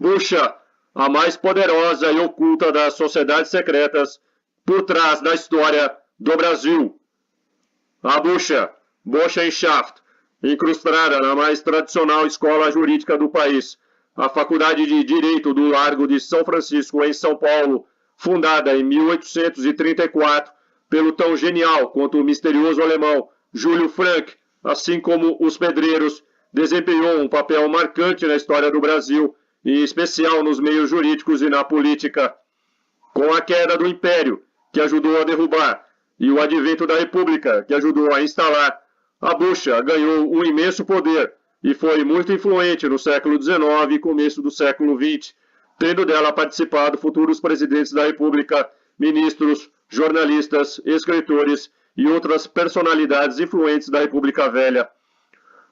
Bucha, a mais poderosa e oculta das sociedades secretas por trás da história do Brasil. A Bucha, Burschenschaft, incrustada na mais tradicional escola jurídica do país, a Faculdade de Direito do Largo de São Francisco, em São Paulo, fundada em 1834 pelo tão genial quanto misterioso alemão Júlio Frank, assim como os pedreiros, desempenhou um papel marcante na história do Brasil, em especial nos meios jurídicos e na política. Com a queda do Império, que ajudou a derrubar, e o advento da República, que ajudou a instalar, a Bucha ganhou um imenso poder e foi muito influente no século XIX e começo do século XX, tendo dela participado futuros presidentes da República, ministros, jornalistas, escritores e outras personalidades influentes da República Velha.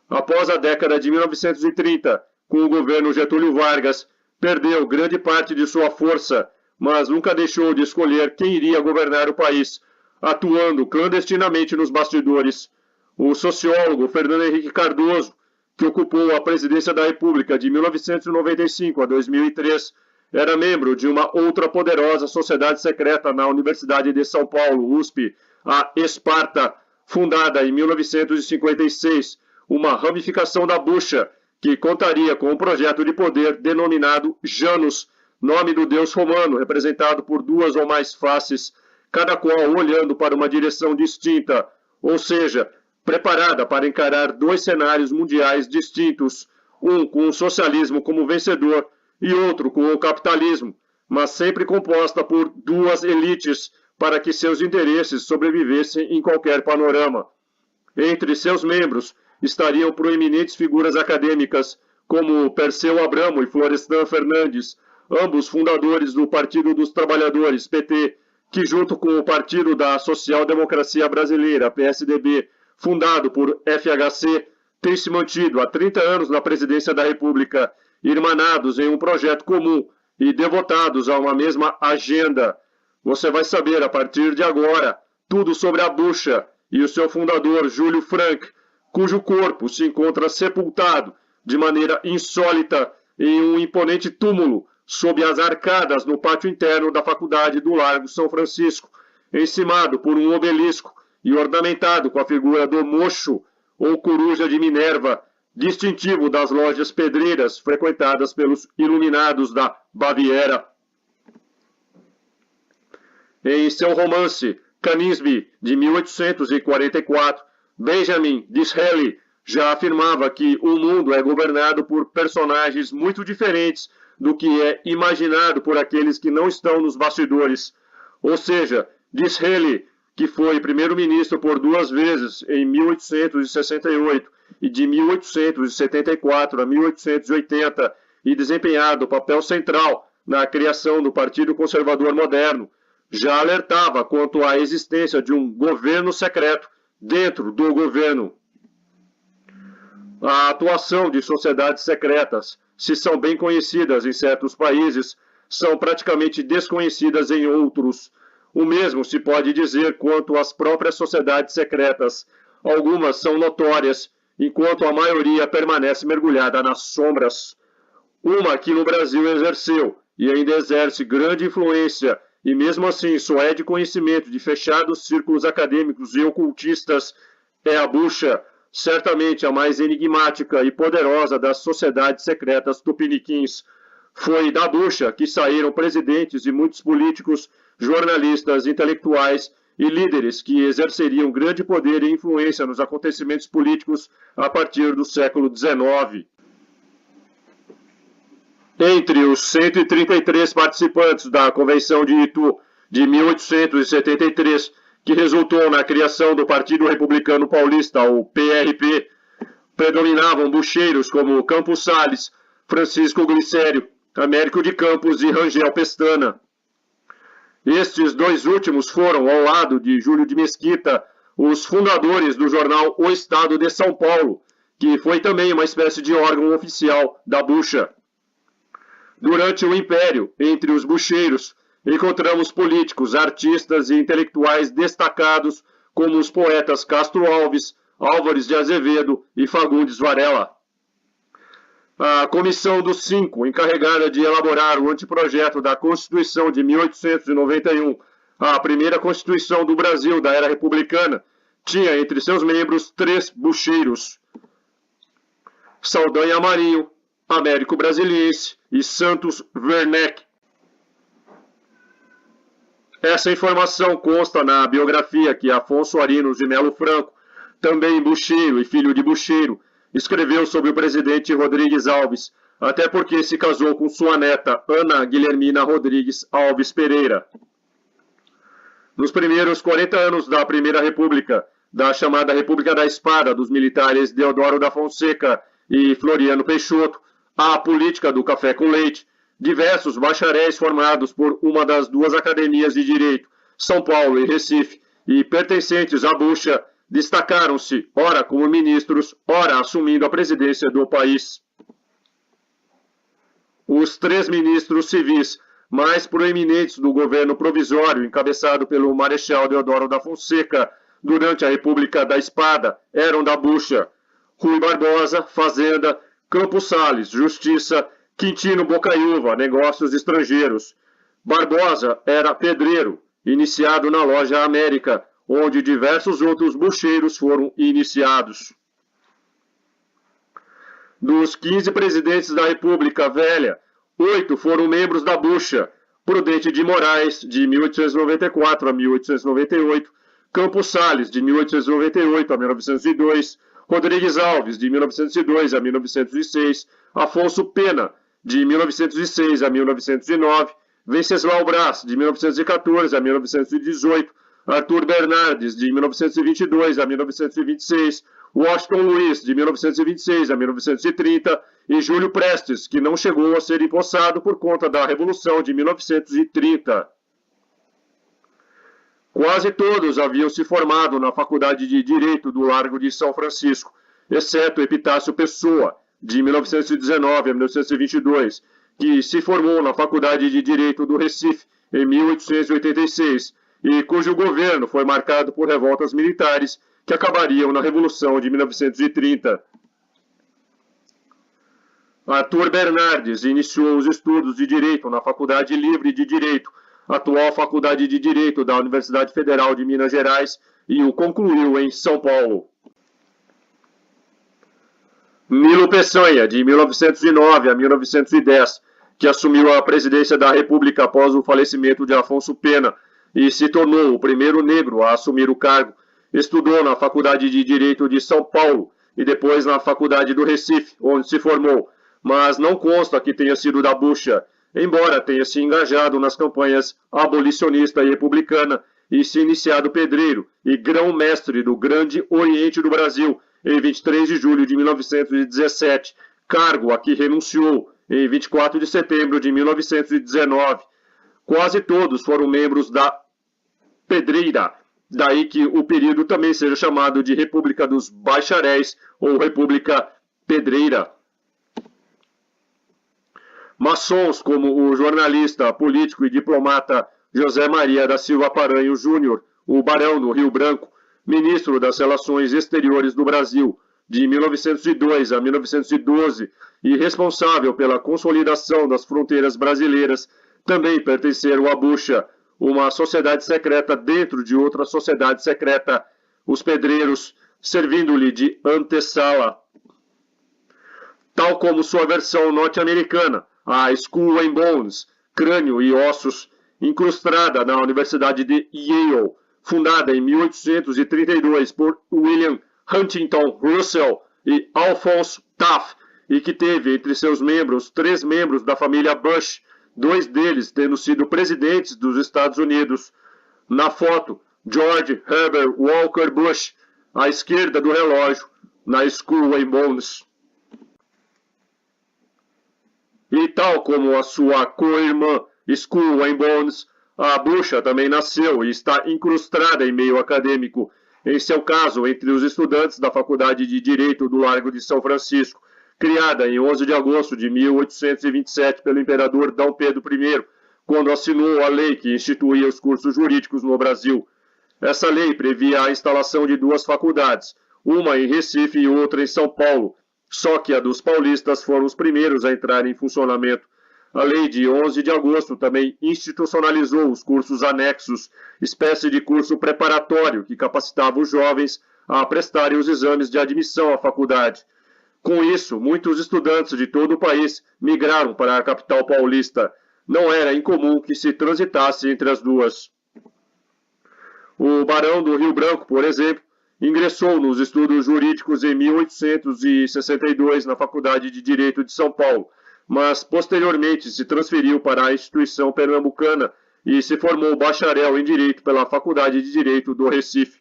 Após a década de 1930, com o governo Getúlio Vargas, perdeu grande parte de sua força, mas nunca deixou de escolher quem iria governar o país, atuando clandestinamente nos bastidores. O sociólogo Fernando Henrique Cardoso, que ocupou a presidência da República de 1995 a 2003, era membro de uma outra poderosa sociedade secreta na Universidade de São Paulo, USP, a Esparta, fundada em 1956, uma ramificação da Bucha, que contaria com um projeto de poder denominado Janus, nome do deus romano, representado por duas ou mais faces, cada qual olhando para uma direção distinta, ou seja, preparada para encarar dois cenários mundiais distintos, um com o socialismo como vencedor e outro com o capitalismo, mas sempre composta por duas elites para que seus interesses sobrevivessem em qualquer panorama. Entre seus membros estariam proeminentes figuras acadêmicas, como Perseu Abramo e Florestan Fernandes, ambos fundadores do Partido dos Trabalhadores, PT, que junto com o Partido da Social Democracia Brasileira, PSDB, fundado por FHC, tem se mantido há 30 anos na presidência da República, irmanados em um projeto comum e devotados a uma mesma agenda. Você vai saber a partir de agora tudo sobre a Bucha e o seu fundador, Júlio Frank, cujo corpo se encontra sepultado de maneira insólita em um imponente túmulo sob as arcadas no pátio interno da Faculdade do Largo São Francisco, encimado por um obelisco e ornamentado com a figura do mocho ou coruja de Minerva, distintivo das lojas pedreiras frequentadas pelos iluminados da Baviera. Em seu romance Canisbe, de 1844, Benjamin Disraeli já afirmava que o mundo é governado por personagens muito diferentes do que é imaginado por aqueles que não estão nos bastidores. Ou seja, Disraeli, que foi primeiro-ministro por duas vezes, em 1868 e de 1874 a 1880, e desempenhado papel central na criação do Partido Conservador Moderno, já alertava quanto à existência de um governo secreto dentro do governo. A atuação de sociedades secretas, se são bem conhecidas em certos países, são praticamente desconhecidas em outros. O mesmo se pode dizer quanto às próprias sociedades secretas. Algumas são notórias, enquanto a maioria permanece mergulhada nas sombras. Uma que no Brasil exerceu e ainda exerce grande influência, e mesmo assim só é de conhecimento de fechados círculos acadêmicos e ocultistas, é a Bucha, certamente a mais enigmática e poderosa das sociedades secretas tupiniquins. Foi da Bucha que saíram presidentes e muitos políticos, jornalistas, intelectuais e líderes que exerceriam grande poder e influência nos acontecimentos políticos a partir do século XIX. Entre os 133 participantes da Convenção de Itu de 1873, que resultou na criação do Partido Republicano Paulista, o PRP, predominavam bucheiros como Campos Salles, Francisco Glicério, Américo de Campos e Rangel Pestana. Estes dois últimos foram, ao lado de Júlio de Mesquita, os fundadores do jornal O Estado de São Paulo, que foi também uma espécie de órgão oficial da Bucha. Durante o Império, entre os bucheiros, encontramos políticos, artistas e intelectuais destacados como os poetas Castro Alves, Álvares de Azevedo e Fagundes Varela. A Comissão dos Cinco, encarregada de elaborar o anteprojeto da Constituição de 1891, a primeira Constituição do Brasil da era republicana, tinha entre seus membros 3 bucheiros: Saldanha Marinho, Américo Brasiliense e Santos Werneck. Essa informação consta na biografia que Afonso Arinos de Melo Franco, também bucheiro e filho de bucheiro, escreveu sobre o presidente Rodrigues Alves, até porque se casou com sua neta Ana Guilhermina Rodrigues Alves Pereira. Nos primeiros 40 anos da Primeira República, da chamada República da Espada dos militares Deodoro da Fonseca e Floriano Peixoto, a política do café com leite, diversos bacharéis formados por uma das 2 academias de direito, São Paulo e Recife, e pertencentes à bucha, destacaram-se, ora como ministros, ora assumindo a presidência do país. Os 3 ministros civis mais proeminentes do governo provisório, encabeçado pelo Marechal Deodoro da Fonseca, durante a República da Espada, eram da bucha: Rui Barbosa, Fazenda; Campos Salles, Justiça; Quintino Bocaiúva, Negócios Estrangeiros. Barbosa era pedreiro, iniciado na Loja América, onde diversos outros bucheiros foram iniciados. Dos 15 presidentes da República Velha, 8 foram membros da bucha: Prudente de Moraes, de 1894 a 1898, Campos Salles, de 1898 a 1902, Rodrigues Alves, de 1902 a 1906, Afonso Pena, de 1906 a 1909, Venceslau Braz, de 1914 a 1918, Arthur Bernardes, de 1922 a 1926, Washington Luiz, de 1926 a 1930, e Júlio Prestes, que não chegou a ser empossado por conta da Revolução de 1930. Quase todos haviam se formado na Faculdade de Direito do Largo de São Francisco, exceto Epitácio Pessoa, de 1919 a 1922, que se formou na Faculdade de Direito do Recife em 1886, e cujo governo foi marcado por revoltas militares que acabariam na Revolução de 1930. Arthur Bernardes iniciou os estudos de Direito na Faculdade Livre de Direito, atual Faculdade de Direito da Universidade Federal de Minas Gerais, e o concluiu em São Paulo. Nilo Peçanha, de 1909 a 1910, que assumiu a presidência da República após o falecimento de Afonso Pena e se tornou o primeiro negro a assumir o cargo, estudou na Faculdade de Direito de São Paulo e depois na Faculdade do Recife, onde se formou, mas não consta que tenha sido da bucha, embora tenha se engajado nas campanhas abolicionista e republicana e se iniciado pedreiro e grão-mestre do Grande Oriente do Brasil em 23 de julho de 1917, cargo a que renunciou em 24 de setembro de 1919. Quase todos foram membros da Pedreira, daí que o período também seja chamado de República dos Bacharéis ou República Pedreira. Maçons como o jornalista, político e diplomata José Maria da Silva Paranho Júnior, o Barão do Rio Branco, ministro das Relações Exteriores do Brasil, de 1902 a 1912, e responsável pela consolidação das fronteiras brasileiras, também pertenceram à bucha, uma sociedade secreta dentro de outra sociedade secreta, os pedreiros, servindo-lhe de antessala. Tal como sua versão norte-americana, a Skull and Bones, Crânio e Ossos, incrustada na Universidade de Yale, fundada em 1832 por William Huntington Russell e Alphonse Taft, e que teve entre seus membros 3 membros da família Bush, 2 deles tendo sido presidentes dos Estados Unidos. Na foto, George Herbert Walker Bush, à esquerda do relógio, na Skull and Bones. E tal como a sua co-irmã Skull and Bones, a bucha também nasceu e está incrustada em meio acadêmico, em seu caso entre os estudantes da Faculdade de Direito do Largo de São Francisco, criada em 11 de agosto de 1827 pelo imperador D. Pedro I, quando assinou a lei que instituía os cursos jurídicos no Brasil. Essa lei previa a instalação de 2 faculdades, uma em Recife e outra em São Paulo, só que a dos paulistas foram os primeiros a entrar em funcionamento. A lei de 11 de agosto também institucionalizou os cursos anexos, espécie de curso preparatório que capacitava os jovens a prestarem os exames de admissão à faculdade. Com isso, muitos estudantes de todo o país migraram para a capital paulista. Não era incomum que se transitasse entre as duas. O barão do Rio Branco, por exemplo, ingressou nos estudos jurídicos em 1862 na Faculdade de Direito de São Paulo, mas posteriormente se transferiu para a instituição pernambucana e se formou bacharel em Direito pela Faculdade de Direito do Recife.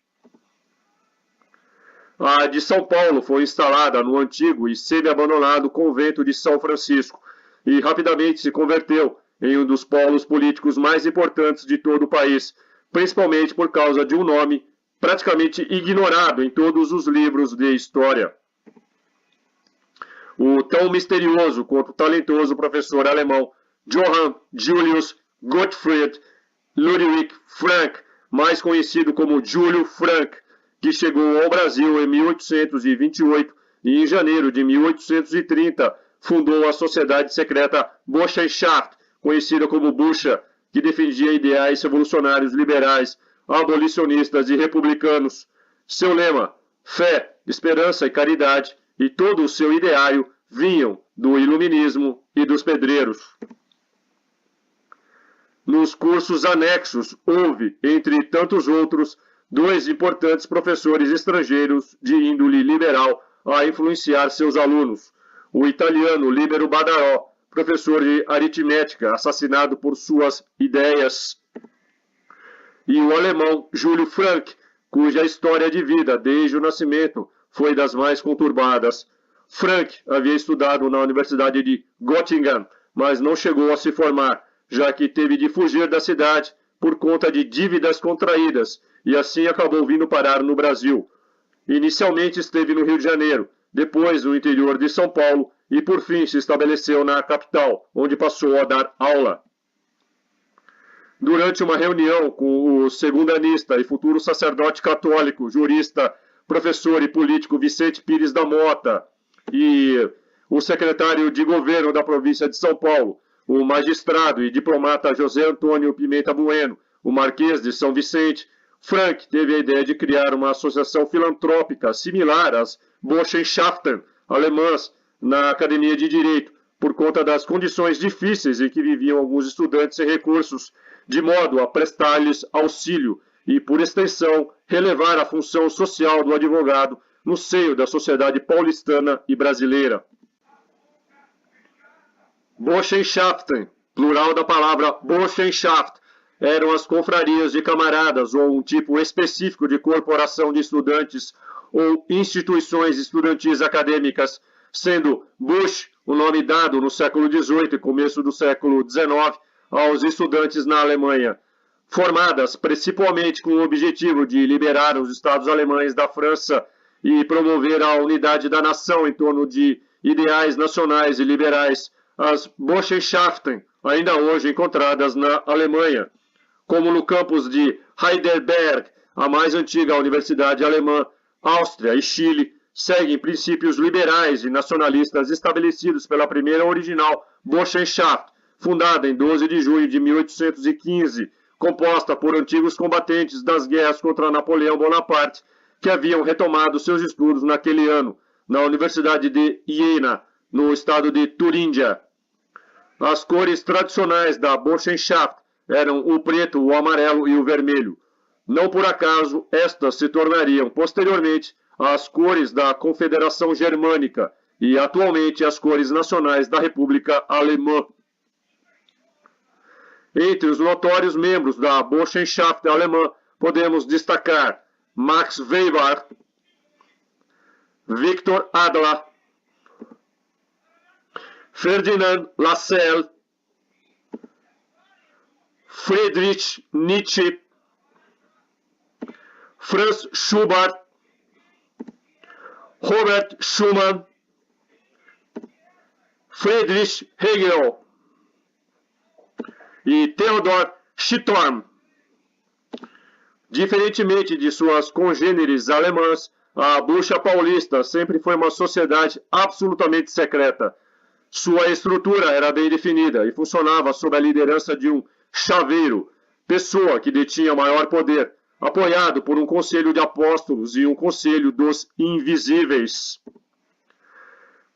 A de São Paulo foi instalada no antigo e semi-abandonado convento de São Francisco e rapidamente se converteu em um dos polos políticos mais importantes de todo o país, principalmente por causa de um nome praticamente ignorado em todos os livros de história. O tão misterioso quanto talentoso professor alemão Johann Julius Gottfried Ludwig Frank, mais conhecido como Júlio Frank, que chegou ao Brasil em 1828 e em janeiro de 1830 fundou a sociedade secreta Burschenschaft, conhecida como Bucha, que defendia ideais revolucionários liberais, abolicionistas e republicanos. Seu lema, fé, esperança e caridade, e todo o seu ideário vinham do iluminismo e dos pedreiros. Nos cursos anexos houve, entre tantos outros, dois importantes professores estrangeiros de índole liberal a influenciar seus alunos. O italiano Libero Badaró, professor de aritmética, assassinado por suas ideias, e o alemão Júlio Frank, cuja história de vida desde o nascimento foi das mais conturbadas. Frank havia estudado na Universidade de Göttingen, mas não chegou a se formar, já que teve de fugir da cidade por conta de dívidas contraídas, e assim acabou vindo parar no Brasil. Inicialmente esteve no Rio de Janeiro, depois no interior de São Paulo e por fim se estabeleceu na capital, onde passou a dar aula. Durante uma reunião com o segundanista e futuro sacerdote católico, jurista, professor e político Vicente Pires da Mota e o secretário de governo da província de São Paulo, o magistrado e diplomata José Antônio Pimenta Bueno, o Marquês de São Vicente, Frank teve a ideia de criar uma associação filantrópica similar às Burschenschaften alemãs na Academia de Direito, por conta das condições difíceis em que viviam alguns estudantes sem recursos, de modo a prestar-lhes auxílio e, por extensão, relevar a função social do advogado no seio da sociedade paulistana e brasileira. Burschenschaften, plural da palavra Burschenschaft, eram as confrarias de camaradas ou um tipo específico de corporação de estudantes ou instituições estudantis acadêmicas, sendo Busch o nome dado no século XVIII e começo do século XIX aos estudantes na Alemanha, formadas principalmente com o objetivo de liberar os estados alemães da França e promover a unidade da nação em torno de ideais nacionais e liberais, as Burschenschaften, ainda hoje encontradas na Alemanha, como no campus de Heidelberg, a mais antiga universidade alemã, Áustria e Chile, seguem princípios liberais e nacionalistas estabelecidos pela primeira original Burschenschaft, fundada em 12 de junho de 1815, composta por antigos combatentes das guerras contra Napoleão Bonaparte, que haviam retomado seus estudos naquele ano, na Universidade de Iena, no estado de Turíndia. As cores tradicionais da Burschenschaft eram o preto, o amarelo e o vermelho. Não por acaso, estas se tornariam, posteriormente, as cores da Confederação Germânica e, atualmente, as cores nacionais da República Alemã. Entre os notórios membros da Burschenschaft alemã, podemos destacar Max Weber, Victor Adler, Ferdinand Lassalle, Friedrich Nietzsche, Franz Schubert, Robert Schumann, Friedrich Hegel e Theodor Storm. Diferentemente de suas congêneres alemãs, a Bucha Paulista sempre foi uma sociedade absolutamente secreta. Sua estrutura era bem definida e funcionava sob a liderança de um chaveiro, pessoa que detinha maior poder, apoiado por um conselho de apóstolos e um conselho dos invisíveis.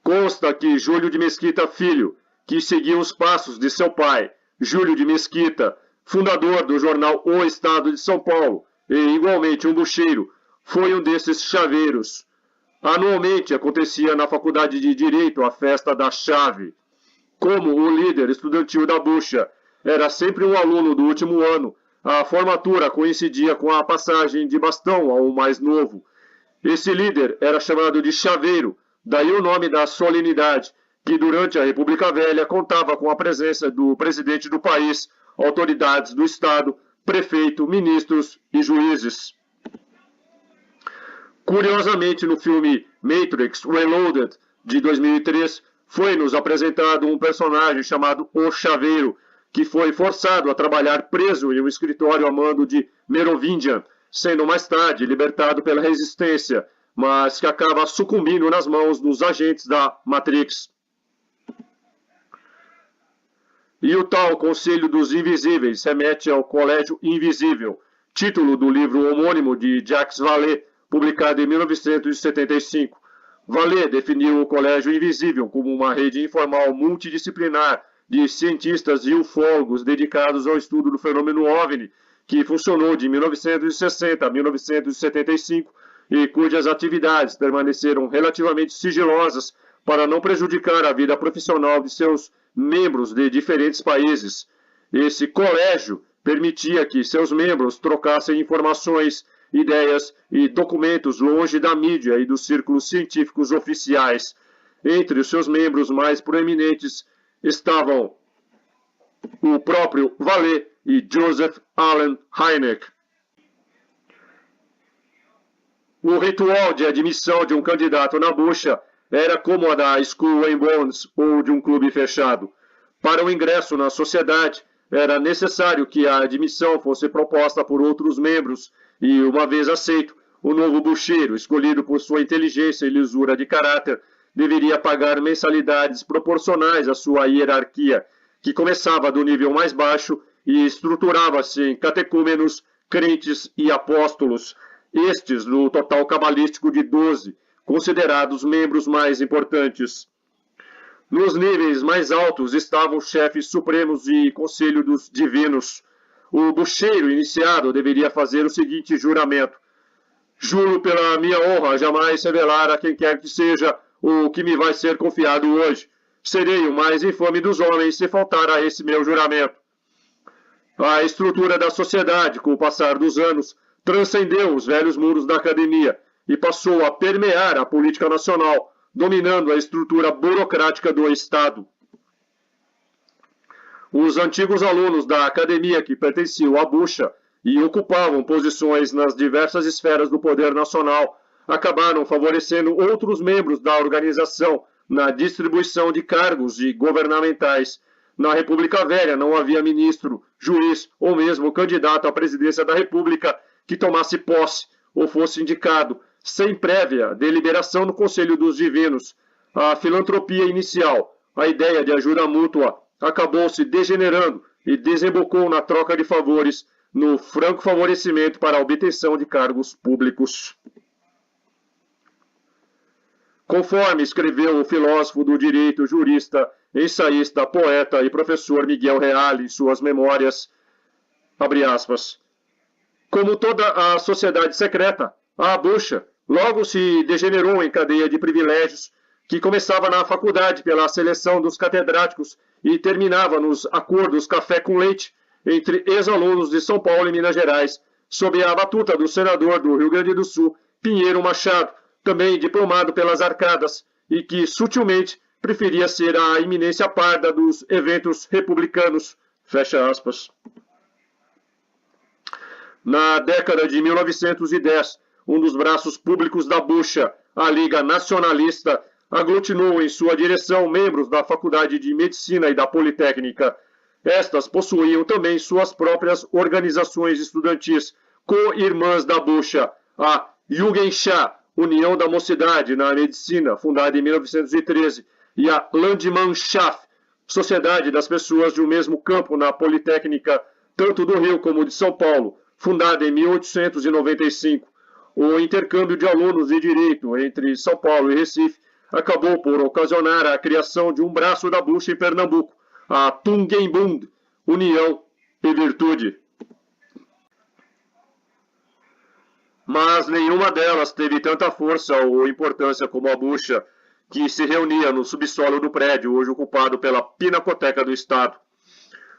Consta que Júlio de Mesquita Filho, que seguia os passos de seu pai, Júlio de Mesquita, fundador do jornal O Estado de São Paulo, e igualmente um bucheiro, foi um desses chaveiros. Anualmente acontecia na Faculdade de Direito a Festa da Chave. Como o líder estudantil da Bucha era sempre um aluno do último ano, a formatura coincidia com a passagem de bastão ao mais novo. Esse líder era chamado de chaveiro, daí o nome da solenidade, que durante a República Velha contava com a presença do presidente do país, autoridades do Estado, prefeito, ministros e juízes. Curiosamente, no filme Matrix Reloaded, de 2003, foi-nos apresentado um personagem chamado O Chaveiro, que foi forçado a trabalhar preso em um escritório a mando de Merovingian, sendo mais tarde libertado pela resistência, mas que acaba sucumbindo nas mãos dos agentes da Matrix. E o tal Conselho dos Invisíveis remete ao Colégio Invisível, título do livro homônimo de Jacques Vallée, publicado em 1975. Vallée definiu o Colégio Invisível como uma rede informal multidisciplinar de cientistas e ufólogos dedicados ao estudo do fenômeno OVNI, que funcionou de 1960 a 1975 e cujas atividades permaneceram relativamente sigilosas para não prejudicar a vida profissional de seus membros de diferentes países. Esse colégio permitia que seus membros trocassem informações, ideias e documentos longe da mídia e dos círculos científicos oficiais. Entre os seus membros mais proeminentes estavam o próprio Vallée e Joseph Allen Hynek. O ritual de admissão de um candidato na bucha era como a da Skull and Bones ou de um clube fechado. Para o ingresso na sociedade, era necessário que a admissão fosse proposta por outros membros e, uma vez aceito, o novo bucheiro, escolhido por sua inteligência e lisura de caráter, deveria pagar mensalidades proporcionais à sua hierarquia, que começava do nível mais baixo e estruturava-se em catecúmenos, crentes e apóstolos, estes no total cabalístico de 12, considerados membros mais importantes. Nos níveis mais altos estavam os chefes supremos e conselho dos divinos. O bucheiro iniciado deveria fazer o seguinte juramento: juro pela minha honra jamais revelar a quem quer que seja o que me vai ser confiado hoje. Serei o mais infame dos homens se faltar a esse meu juramento. A estrutura da sociedade, com o passar dos anos, transcendeu os velhos muros da academia e passou a permear a política nacional, dominando a estrutura burocrática do Estado. Os antigos alunos da academia que pertenciam à bucha e ocupavam posições nas diversas esferas do poder nacional acabaram favorecendo outros membros da organização na distribuição de cargos e governamentais. Na República Velha não havia ministro, juiz ou mesmo candidato à presidência da República que tomasse posse ou fosse indicado sem prévia deliberação no Conselho dos Divinos. A filantropia inicial, a ideia de ajuda mútua, acabou se degenerando e desembocou na troca de favores, no franco favorecimento para a obtenção de cargos públicos. Conforme escreveu o filósofo do direito, jurista, ensaísta, poeta e professor Miguel Reale em suas memórias, abre aspas, como toda a sociedade secreta, a bucha logo se degenerou em cadeia de privilégios que começava na faculdade pela seleção dos catedráticos e terminava nos acordos café com leite entre ex-alunos de São Paulo e Minas Gerais, sob a batuta do senador do Rio Grande do Sul, Pinheiro Machado, também diplomado pelas arcadas, e que sutilmente preferia ser a iminência parda dos eventos republicanos. Fecha aspas. Na década de 1910, um dos braços públicos da bucha, a Liga Nacionalista, aglutinou em sua direção membros da Faculdade de Medicina e da Politécnica. Estas possuíam também suas próprias organizações estudantis, co-irmãs da bucha, a Jugendschaft, União da Mocidade na Medicina, fundada em 1913, e a Landsmannschaft, Sociedade das Pessoas de um Mesmo Campo na Politécnica, tanto do Rio como de São Paulo, fundada em 1895. O intercâmbio de alunos de direito entre São Paulo e Recife acabou por ocasionar a criação de um braço da bucha em Pernambuco, a Tugendbund, União e Virtude. Mas nenhuma delas teve tanta força ou importância como a bucha, que se reunia no subsolo do prédio, hoje ocupado pela Pinacoteca do Estado.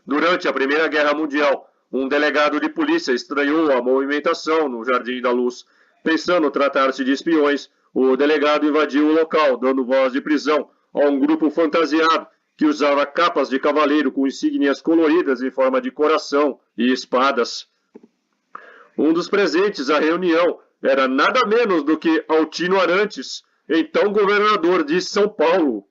Durante a Primeira Guerra Mundial, um delegado de polícia estranhou a movimentação no Jardim da Luz. Pensando tratar-se de espiões, o delegado invadiu o local, dando voz de prisão a um grupo fantasiado que usava capas de cavaleiro com insígnias coloridas em forma de coração e espadas. Um dos presentes à reunião era nada menos do que Altino Arantes, então governador de São Paulo.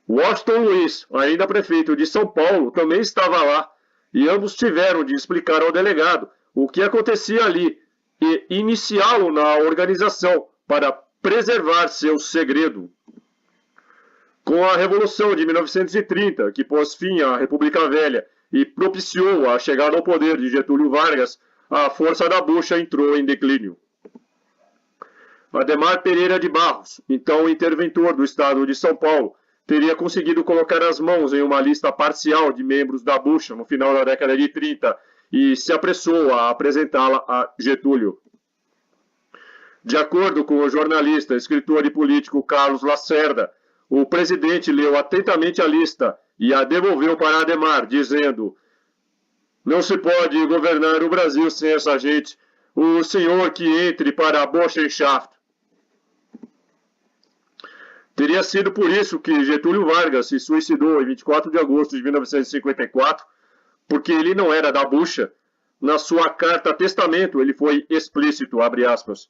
Washington Luiz, ainda prefeito de São Paulo, também estava lá, e ambos tiveram de explicar ao delegado o que acontecia ali e iniciá-lo na organização para preservar seu segredo. Com a Revolução de 1930, que pôs fim à República Velha e propiciou a chegada ao poder de Getúlio Vargas, a força da bucha entrou em declínio. Ademar Pereira de Barros, então interventor do Estado de São Paulo, teria conseguido colocar as mãos em uma lista parcial de membros da bucha no final da década de 30 e se apressou a apresentá-la a Getúlio. De acordo com o jornalista, escritor e político Carlos Lacerda, o presidente leu atentamente a lista e a devolveu para Ademar, dizendo: "Não se pode governar o Brasil sem essa gente. O senhor que entre para a Burschenschaft." Teria sido por isso que Getúlio Vargas se suicidou em 24 de agosto de 1954, porque ele não era da bucha. Na sua carta-testamento ele foi explícito, abre aspas: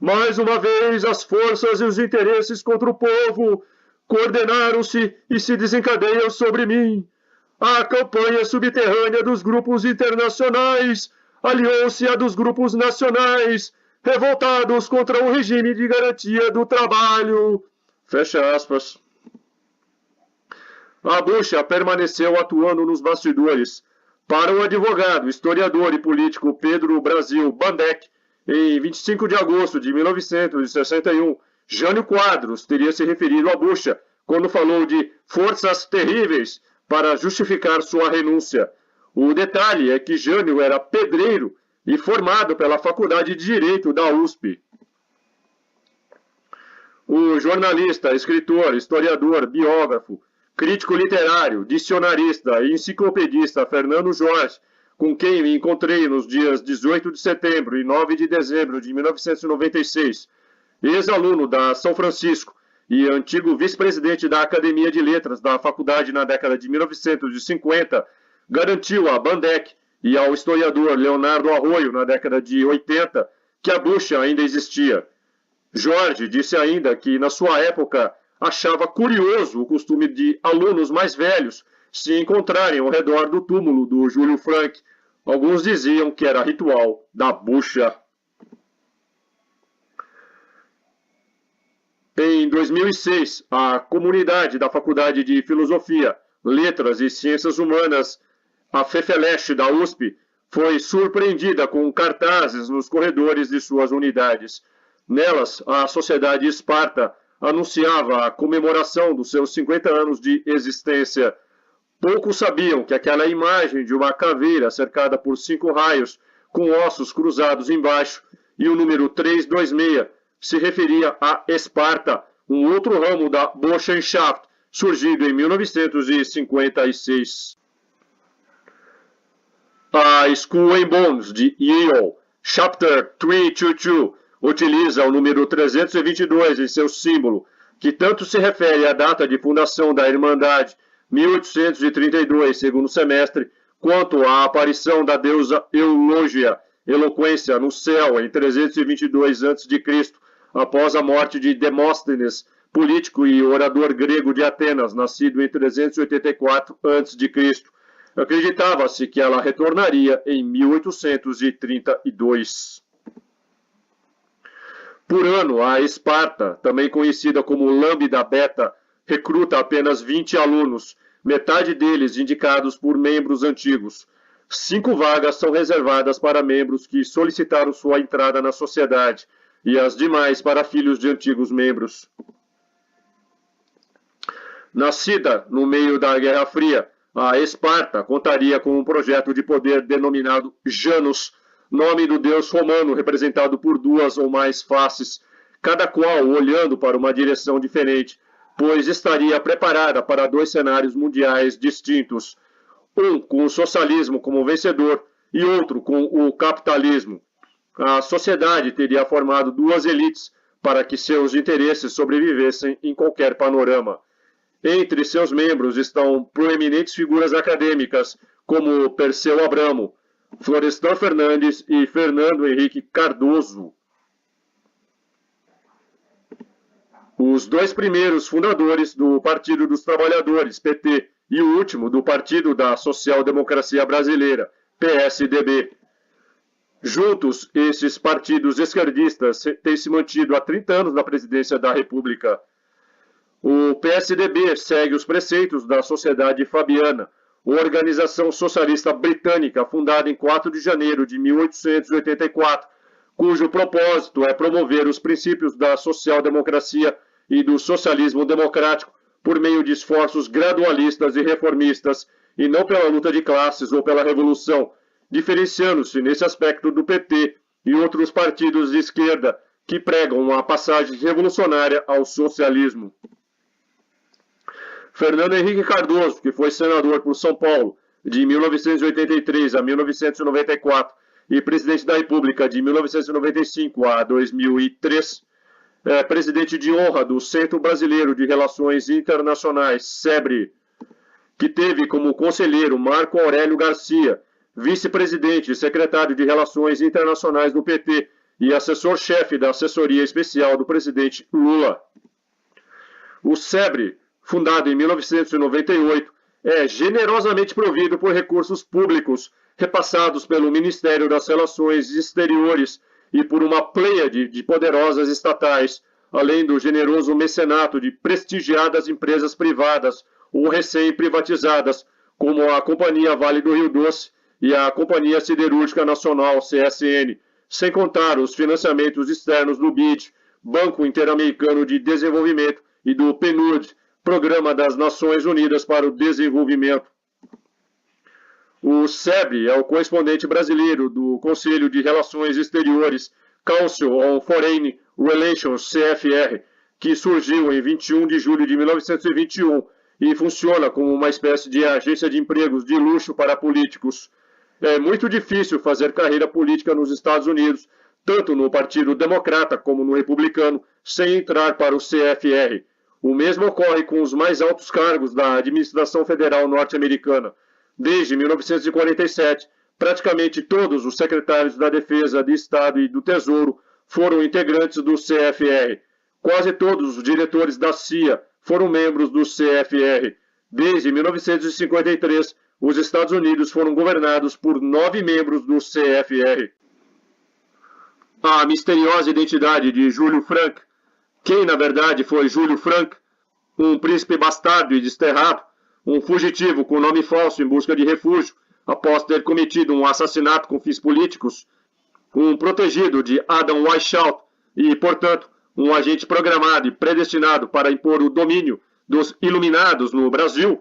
"Mais uma vez as forças e os interesses contra o povo coordenaram-se e se desencadeiam sobre mim. A campanha subterrânea dos grupos internacionais aliou-se à dos grupos nacionais, revoltados contra o regime de garantia do trabalho." Fecha aspas. A bucha permaneceu atuando nos bastidores. Para o advogado, historiador e político Pedro Brasil Bandeck, em 25 de agosto de 1961, Jânio Quadros teria se referido à bucha quando falou de forças terríveis para justificar sua renúncia. O detalhe é que Jânio era pedreiro e formado pela Faculdade de Direito da USP. O jornalista, escritor, historiador, biógrafo, crítico literário, dicionarista e enciclopedista Fernando Jorge, com quem me encontrei nos dias 18 de setembro e 9 de dezembro de 1996, ex-aluno da São Francisco e antigo vice-presidente da Academia de Letras da faculdade na década de 1950, garantiu a Bandeck e ao historiador Leonardo Arroio, na década de 80, que a bucha ainda existia. Jorge disse ainda que, na sua época, achava curioso o costume de alunos mais velhos se encontrarem ao redor do túmulo do Júlio Frank. Alguns diziam que era ritual da bucha. Em 2006, a comunidade da Faculdade de Filosofia, Letras e Ciências Humanas, a FEFELESH da USP, foi surpreendida com cartazes nos corredores de suas unidades. Nelas, a Sociedade Esparta anunciava a comemoração dos seus 50 anos de existência. Poucos sabiam que aquela imagem de uma caveira cercada por 5 raios, com ossos cruzados embaixo, e o número 326, se referia a Esparta, um outro ramo da Burschenschaft, surgido em 1956. A Skull and Bones, de Yale, Chapter 322, utiliza o número 322 em seu símbolo, que tanto se refere à data de fundação da Irmandade, 1832, segundo semestre, quanto à aparição da deusa Eulógia, eloquência, no céu, em 322 a.C., após a morte de Demóstenes, político e orador grego de Atenas, nascido em 384 a.C. Acreditava-se que ela retornaria em 1832. Por ano, a Esparta, também conhecida como Lambda Beta, recruta apenas 20 alunos, metade deles indicados por membros antigos. 5 vagas são reservadas para membros que solicitaram sua entrada na sociedade e as demais para filhos de antigos membros. Nascida no meio da Guerra Fria, a Esparta contaria com um projeto de poder denominado Janus, nome do deus romano representado por 2 ou mais faces, cada qual olhando para uma direção diferente, pois estaria preparada para 2 cenários mundiais distintos, um com o socialismo como vencedor e outro com o capitalismo. A sociedade teria formado 2 elites para que seus interesses sobrevivessem em qualquer panorama. Entre seus membros estão proeminentes figuras acadêmicas, como Perseu Abramo, Florestan Fernandes e Fernando Henrique Cardoso. Os 2 primeiros fundadores do Partido dos Trabalhadores, PT, e o último do Partido da Social Democracia Brasileira, PSDB. Juntos, esses partidos esquerdistas têm se mantido há 30 anos na presidência da República. O PSDB segue os preceitos da Sociedade Fabiana, organização socialista britânica fundada em 4 de janeiro de 1884, cujo propósito é promover os princípios da social-democracia e do socialismo democrático por meio de esforços gradualistas e reformistas, e não pela luta de classes ou pela revolução, diferenciando-se nesse aspecto do PT e outros partidos de esquerda que pregam a passagem revolucionária ao socialismo. Fernando Henrique Cardoso, que foi senador por São Paulo de 1983 a 1994 e presidente da República de 1995 a 2003, é presidente de honra do Centro Brasileiro de Relações Internacionais, SEBRE, que teve como conselheiro Marco Aurélio Garcia, vice-presidente e secretário de Relações Internacionais do PT e assessor-chefe da assessoria especial do presidente Lula. O SEBRE, fundado em 1998, é generosamente provido por recursos públicos repassados pelo Ministério das Relações Exteriores e por uma pleiade de poderosas estatais, além do generoso mecenato de prestigiadas empresas privadas ou recém-privatizadas, como a Companhia Vale do Rio Doce e a Companhia Siderúrgica Nacional, CSN, sem contar os financiamentos externos do BID, Banco Interamericano de Desenvolvimento, e do PNUD, Programa das Nações Unidas para o Desenvolvimento. O SEBRE é o correspondente brasileiro do Conselho de Relações Exteriores, Council on Foreign Relations, CFR, que surgiu em 21 de julho de 1921 e funciona como uma espécie de agência de empregos de luxo para políticos. É muito difícil fazer carreira política nos Estados Unidos, tanto no Partido Democrata como no Republicano, sem entrar para o CFR. O mesmo ocorre com os mais altos cargos da administração federal norte-americana. Desde 1947, praticamente todos os secretários da Defesa, de Estado e do Tesouro foram integrantes do CFR. Quase todos os diretores da CIA foram membros do CFR. Desde 1953, os Estados Unidos foram governados por 9 membros do CFR. A misteriosa identidade de Júlio Frank, quem na verdade foi Júlio Frank, um príncipe bastardo e desterrado, um fugitivo com nome falso em busca de refúgio, após ter cometido um assassinato com fins políticos, um protegido de Adam Weishaupt e, portanto, um agente programado e predestinado para impor o domínio dos iluminados no Brasil.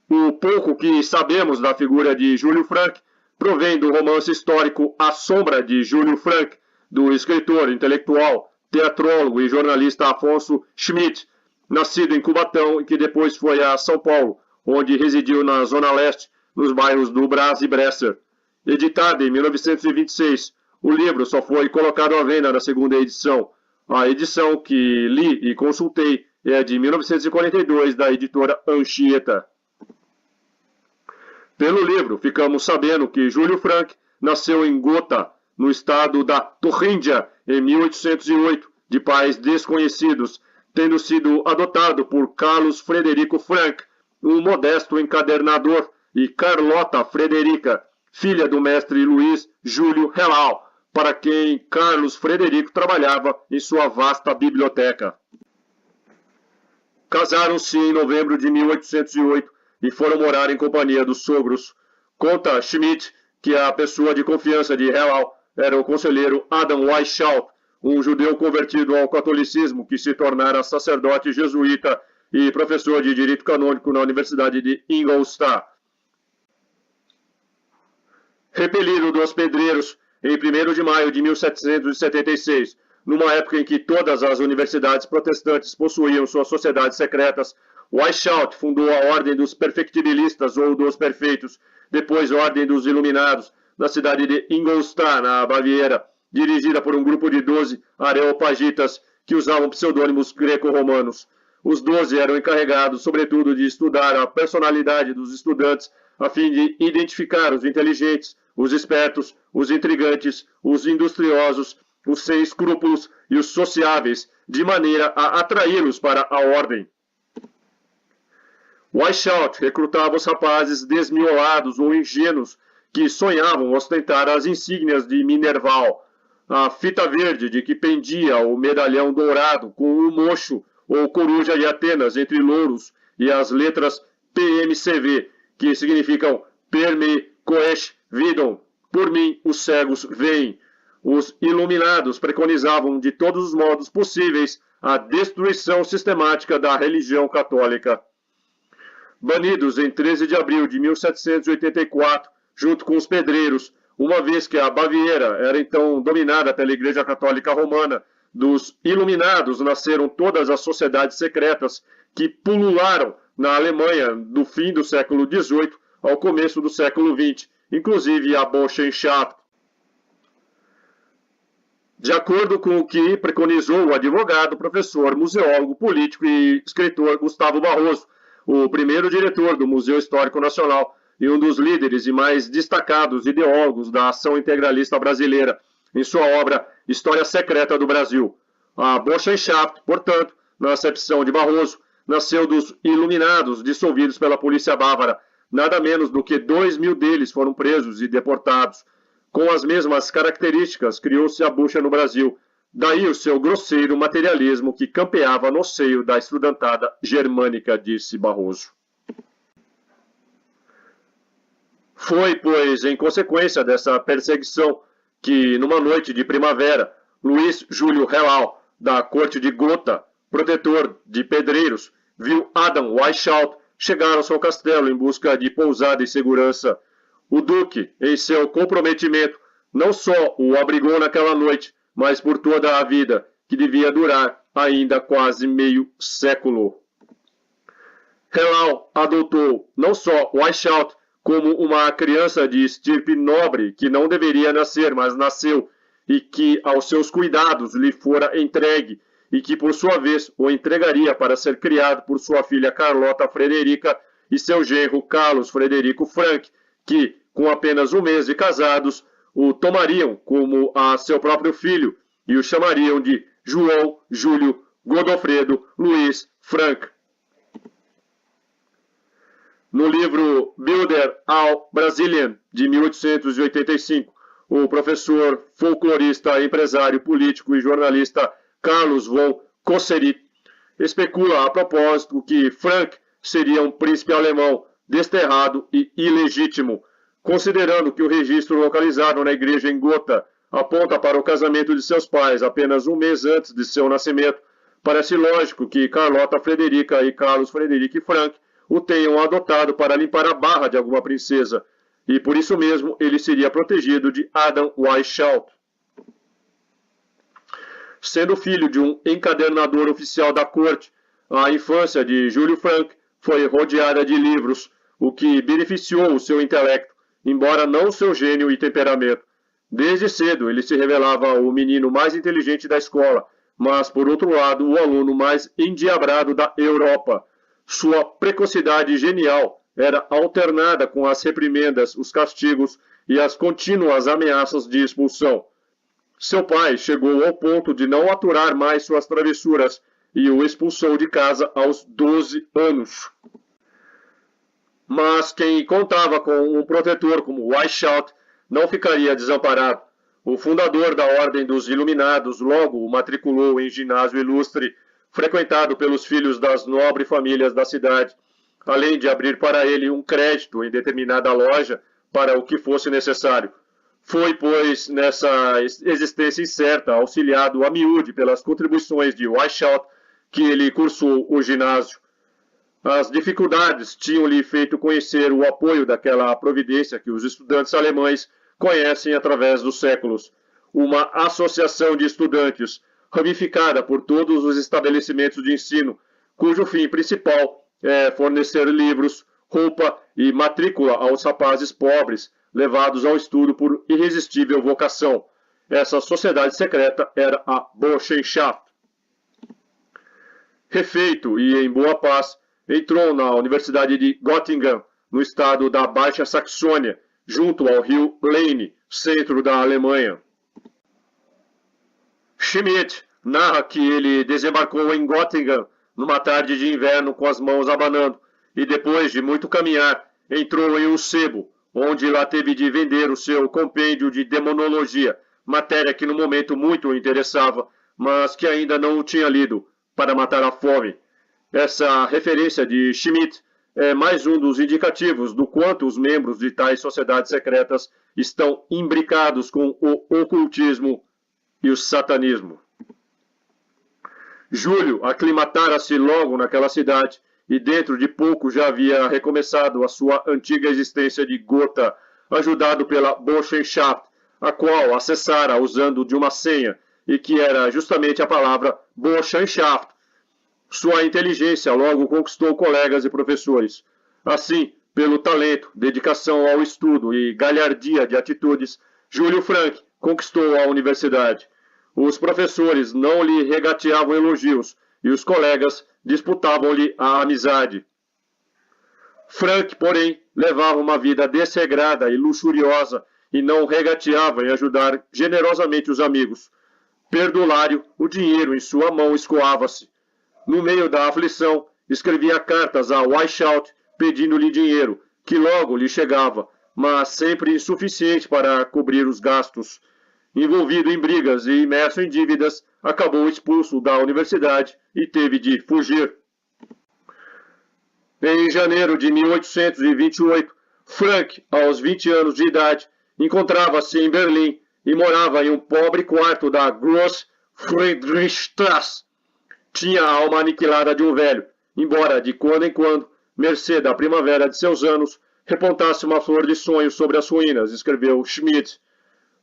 O pouco que sabemos da figura de Júlio Frank provém do romance histórico A Sombra de Júlio Frank, do escritor, intelectual, teatrólogo e jornalista Afonso Schmidt, nascido em Cubatão e que depois foi a São Paulo, onde residiu na Zona Leste, nos bairros do Brás e Bresser. Editado em 1926, o livro só foi colocado à venda na segunda edição. A edição que li e consultei é de 1942, da editora Anchieta. Pelo livro, ficamos sabendo que Júlio Frank nasceu em Gotha, no estado da Turíngia, em 1808, de pais desconhecidos, tendo sido adotado por Carlos Frederico Frank, um modesto encadernador, e Carlota Frederica, filha do mestre Luiz Júlio Hellau, para quem Carlos Frederico trabalhava em sua vasta biblioteca. Casaram-se em novembro de 1808 e foram morar em companhia dos sogros. Conta Schmidt que a pessoa de confiança de Hellal era o conselheiro Adam Weishaupt, um judeu convertido ao catolicismo que se tornara sacerdote jesuíta e professor de direito canônico na Universidade de Ingolstadt. Repelido dos pedreiros em 1º de maio de 1776, numa época em que todas as universidades protestantes possuíam suas sociedades secretas, Weishaupt fundou a Ordem dos Perfectibilistas ou dos Perfeitos, depois Ordem dos Iluminados, na cidade de Ingolstadt, na Baviera, dirigida por um grupo de 12 areopagitas que usavam pseudônimos greco-romanos. Os 12 eram encarregados, sobretudo, de estudar a personalidade dos estudantes, a fim de identificar os inteligentes, os espertos, os intrigantes, os industriosos, os sem escrúpulos e os sociáveis, de maneira a atraí-los para a ordem. Weishaupt recrutava os rapazes desmiolados ou ingênuos que sonhavam ostentar as insígnias de Minerval, a fita verde de que pendia o medalhão dourado com o mocho ou coruja de Atenas entre louros e as letras PMCV, que significam Per me coesh vidom, por mim os cegos veem. Os iluminados preconizavam de todos os modos possíveis a destruição sistemática da religião católica. Banidos em 13 de abril de 1784, junto com os pedreiros, uma vez que a Baviera era então dominada pela Igreja Católica Romana, dos iluminados nasceram todas as sociedades secretas que pulularam na Alemanha do fim do século XVIII ao começo do século XX, inclusive a Burschenschaft. De acordo com o que preconizou o advogado, professor, museólogo, político e escritor Gustavo Barroso, o primeiro diretor do Museu Histórico Nacional e um dos líderes e mais destacados ideólogos da ação integralista brasileira, em sua obra História Secreta do Brasil. A Burschenschaft, portanto, na acepção de Barroso, nasceu dos iluminados dissolvidos pela polícia bávara. Nada menos do que 2.000 deles foram presos e deportados. Com as mesmas características, criou-se a bucha no Brasil. Daí o seu grosseiro materialismo que campeava no seio da estudantada germânica, disse Barroso. Foi, pois, em consequência dessa perseguição que, numa noite de primavera, Luiz Júlio Hellal, da corte de Gotha, protetor de pedreiros, viu Adam Weishaupt chegar ao seu castelo em busca de pousada e segurança. O duque, em seu comprometimento, não só o abrigou naquela noite, mas por toda a vida, que devia durar ainda quase meio século. Hellal adotou não só Weishaupt como uma criança de estirpe nobre que não deveria nascer, mas nasceu, e que aos seus cuidados lhe fora entregue, e que por sua vez o entregaria para ser criado por sua filha Carlota Frederica e seu genro Carlos Frederico Frank, que, com apenas um mês de casados, o tomariam como a seu próprio filho e o chamariam de João Júlio Godofredo Luiz Frank. No livro Bilder ao Brasilien, de 1885, o professor, folclorista, empresário, político e jornalista Carlos von Kosserit especula a propósito que Frank seria um príncipe alemão desterrado e ilegítimo, considerando que o registro localizado na igreja em Gotha aponta para o casamento de seus pais apenas um mês antes de seu nascimento. Parece lógico que Carlota Frederica e Carlos Frederico Frank o tenham adotado para limpar a barra de alguma princesa, e por isso mesmo ele seria protegido de Adam Weishaupt. Sendo filho de um encadernador oficial da corte, a infância de Júlio Frank foi rodeada de livros, o que beneficiou o seu intelecto, embora não o seu gênio e temperamento. Desde cedo ele se revelava o menino mais inteligente da escola, mas, por outro lado, o aluno mais endiabrado da Europa. Sua precocidade genial era alternada com as reprimendas, os castigos e as contínuas ameaças de expulsão. Seu pai chegou ao ponto de não aturar mais suas travessuras e o expulsou de casa aos 12 anos. Mas quem contava com um protetor como Weishaupt não ficaria desamparado. O fundador da Ordem dos Iluminados logo o matriculou em ginásio ilustre, frequentado pelos filhos das nobres famílias da cidade, além de abrir para ele um crédito em determinada loja para o que fosse necessário. Foi, pois, nessa existência incerta, auxiliado a miúde pelas contribuições de Weishaupt, que ele cursou o ginásio. As dificuldades tinham-lhe feito conhecer o apoio daquela providência que os estudantes alemães conhecem através dos séculos, uma associação de estudantes ramificada por todos os estabelecimentos de ensino, cujo fim principal é fornecer livros, roupa e matrícula aos rapazes pobres, levados ao estudo por irresistível vocação. Essa sociedade secreta era a Burschenschaft. Refeito e em boa paz, entrou na Universidade de Göttingen, no estado da Baixa Saxônia, junto ao rio Leine, centro da Alemanha. Schmidt narra que ele desembarcou em Göttingen numa tarde de inverno com as mãos abanando e depois de muito caminhar entrou em um sebo, onde lá teve de vender o seu compêndio de demonologia, matéria que no momento muito o interessava, mas que ainda não o tinha lido, para matar a fome. Essa referência de Schmidt é mais um dos indicativos do quanto os membros de tais sociedades secretas estão imbricados com o ocultismo e o satanismo. Júlio aclimatara-se logo naquela cidade e dentro de pouco já havia recomeçado a sua antiga existência de Gotha, ajudado pela Burschenschaft, a qual acessara usando de uma senha e que era justamente a palavra Burschenschaft. Sua inteligência logo conquistou colegas e professores. Assim, pelo talento, dedicação ao estudo e galhardia de atitudes, Júlio Frank conquistou a universidade. Os professores não lhe regateavam elogios e os colegas disputavam-lhe a amizade. Frank, porém, levava uma vida desregrada e luxuriosa e não regateava em ajudar generosamente os amigos. Perdulário, o dinheiro em sua mão escoava-se. No meio da aflição, escrevia cartas a Weishaupt pedindo-lhe dinheiro, que logo lhe chegava, mas sempre insuficiente para cobrir os gastos. Envolvido em brigas e imerso em dívidas, acabou expulso da universidade e teve de fugir. Em janeiro de 1828, Frank, aos 20 anos de idade, encontrava-se em Berlim e morava em um pobre quarto da Gross-Friedrichstraße. Tinha a alma aniquilada de um velho, embora de quando em quando, mercê da primavera de seus anos, repontasse uma flor de sonho sobre as ruínas, escreveu Schmidt.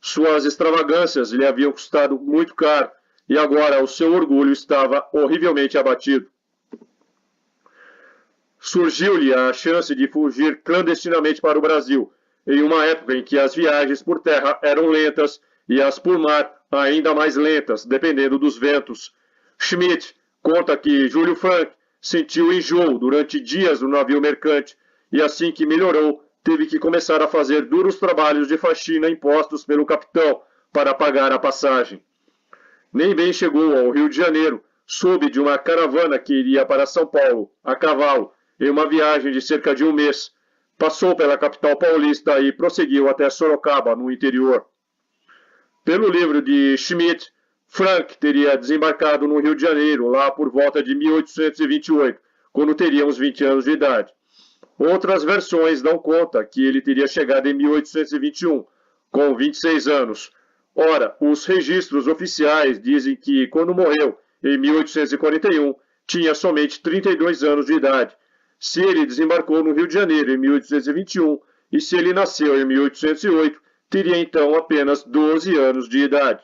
Suas extravagâncias lhe haviam custado muito caro, e agora o seu orgulho estava horrivelmente abatido. Surgiu-lhe a chance de fugir clandestinamente para o Brasil, em uma época em que as viagens por terra eram lentas e as por mar ainda mais lentas, dependendo dos ventos. Schmidt conta que Júlio Frank sentiu enjoo durante dias no navio mercante e assim que melhorou, teve que começar a fazer duros trabalhos de faxina impostos pelo capitão para pagar a passagem. Nem bem chegou ao Rio de Janeiro, soube de uma caravana que iria para São Paulo, a cavalo, em uma viagem de cerca de um mês. Passou pela capital paulista e prosseguiu até Sorocaba, no interior. Pelo livro de Schmidt, Frank teria desembarcado no Rio de Janeiro, lá por volta de 1828, quando teria uns 20 anos de idade. Outras versões dão conta que ele teria chegado em 1821, com 26 anos. Ora, os registros oficiais dizem que, quando morreu, em 1841, tinha somente 32 anos de idade. Se ele desembarcou no Rio de Janeiro em 1821 e se ele nasceu em 1808, teria então apenas 12 anos de idade.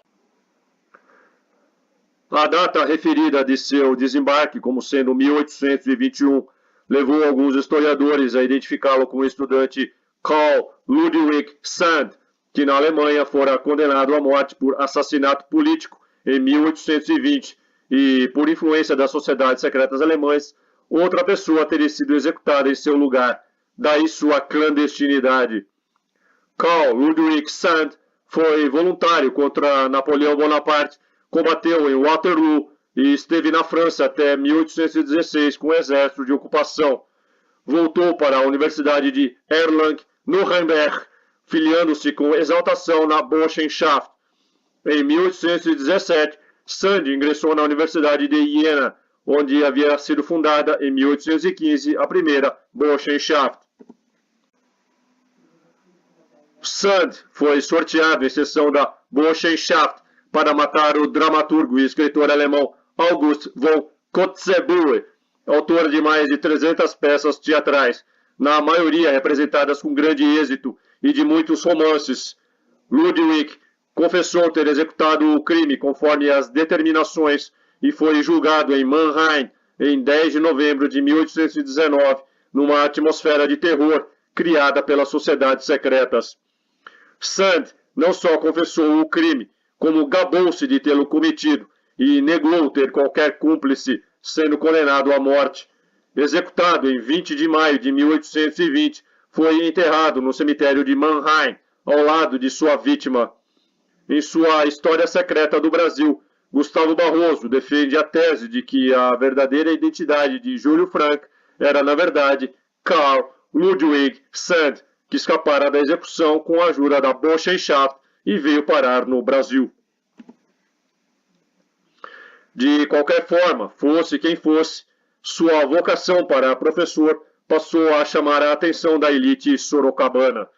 A data referida de seu desembarque como sendo 1821 levou alguns historiadores a identificá-lo com o estudante Karl Ludwig Sand, que na Alemanha fora condenado à morte por assassinato político em 1820 e, por influência das sociedades secretas alemãs, outra pessoa teria sido executada em seu lugar, daí sua clandestinidade. Karl Ludwig Sand foi voluntário contra Napoleão Bonaparte, combateu em Waterloo e esteve na França até 1816 com o exército de ocupação. Voltou para a Universidade de Erlangen-Nuremberg, filiando-se com exaltação na Burschenschaft, Em 1817, Sand ingressou na Universidade de Jena, onde havia sido fundada em 1815 a primeira Burschenschaft. Sand foi sorteado em sessão da Burschenschaft para matar o dramaturgo e escritor alemão August von Kotzebue, autor de mais de 300 peças teatrais, na maioria representadas com grande êxito, e de muitos romances. Ludwig confessou ter executado o crime conforme as determinações e foi julgado em Mannheim em 10 de novembro de 1819, numa atmosfera de terror criada pelas sociedades secretas. Sand não só confessou o crime, como gabou-se de tê-lo cometido e negou ter qualquer cúmplice, sendo condenado à morte. Executado em 20 de maio de 1820, foi enterrado no cemitério de Mannheim, ao lado de sua vítima. Em sua História Secreta do Brasil, Gustavo Barroso defende a tese de que a verdadeira identidade de Júlio Frank era, na verdade, Carl Ludwig Sand, que escapara da execução com a ajuda da Burschenschaft e veio parar no Brasil. De qualquer forma, fosse quem fosse, sua vocação para professor passou a chamar a atenção da elite sorocabana.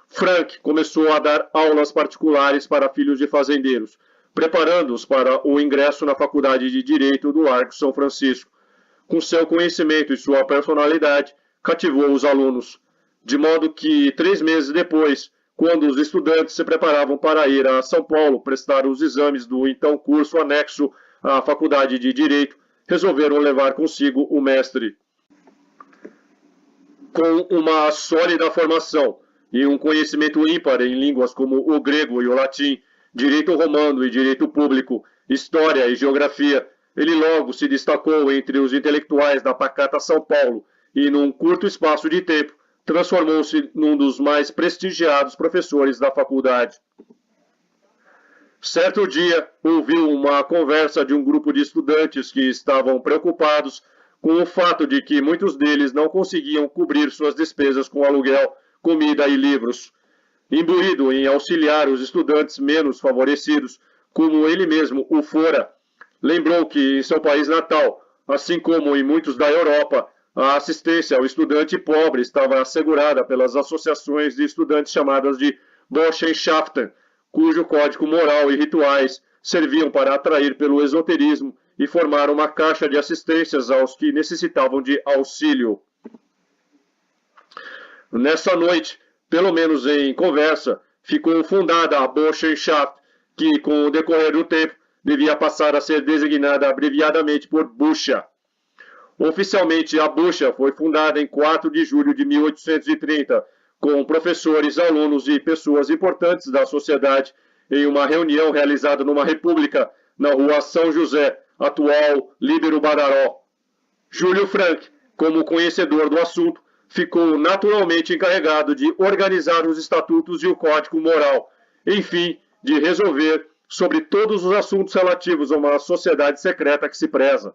Frank começou a dar aulas particulares para filhos de fazendeiros, preparando-os para o ingresso na Faculdade de Direito do Largo São Francisco. Com seu conhecimento e sua personalidade, cativou os alunos, de modo que 3 meses depois, quando os estudantes se preparavam para ir a São Paulo prestar os exames do então curso anexo à Faculdade de Direito, resolveram levar consigo o mestre. Com uma sólida formação e um conhecimento ímpar em línguas como o grego e o latim, direito romano e direito público, história e geografia, ele logo se destacou entre os intelectuais da pacata São Paulo e, num curto espaço de tempo, transformou-se num dos mais prestigiados professores da faculdade. Certo dia, ouviu uma conversa de um grupo de estudantes que estavam preocupados com o fato de que muitos deles não conseguiam cobrir suas despesas com aluguel, comida e livros. Imbuído em auxiliar os estudantes menos favorecidos, como ele mesmo o fora, lembrou que em seu país natal, assim como em muitos da Europa, a assistência ao estudante pobre estava assegurada pelas associações de estudantes chamadas de Burschenschaften, cujo código moral e rituais serviam para atrair pelo esoterismo e formar uma caixa de assistências aos que necessitavam de auxílio. Nessa noite, pelo menos em conversa, ficou fundada a Burschenschaft, que, com o decorrer do tempo, devia passar a ser designada abreviadamente por Bucha. Oficialmente, a Bucha foi fundada em 4 de julho de 1830, com professores, alunos e pessoas importantes da sociedade, em uma reunião realizada numa república na rua São José, atual Líbero Badaró. Júlio Frank, como conhecedor do assunto, ficou naturalmente encarregado de organizar os estatutos e o código moral, enfim, de resolver sobre todos os assuntos relativos a uma sociedade secreta que se preza.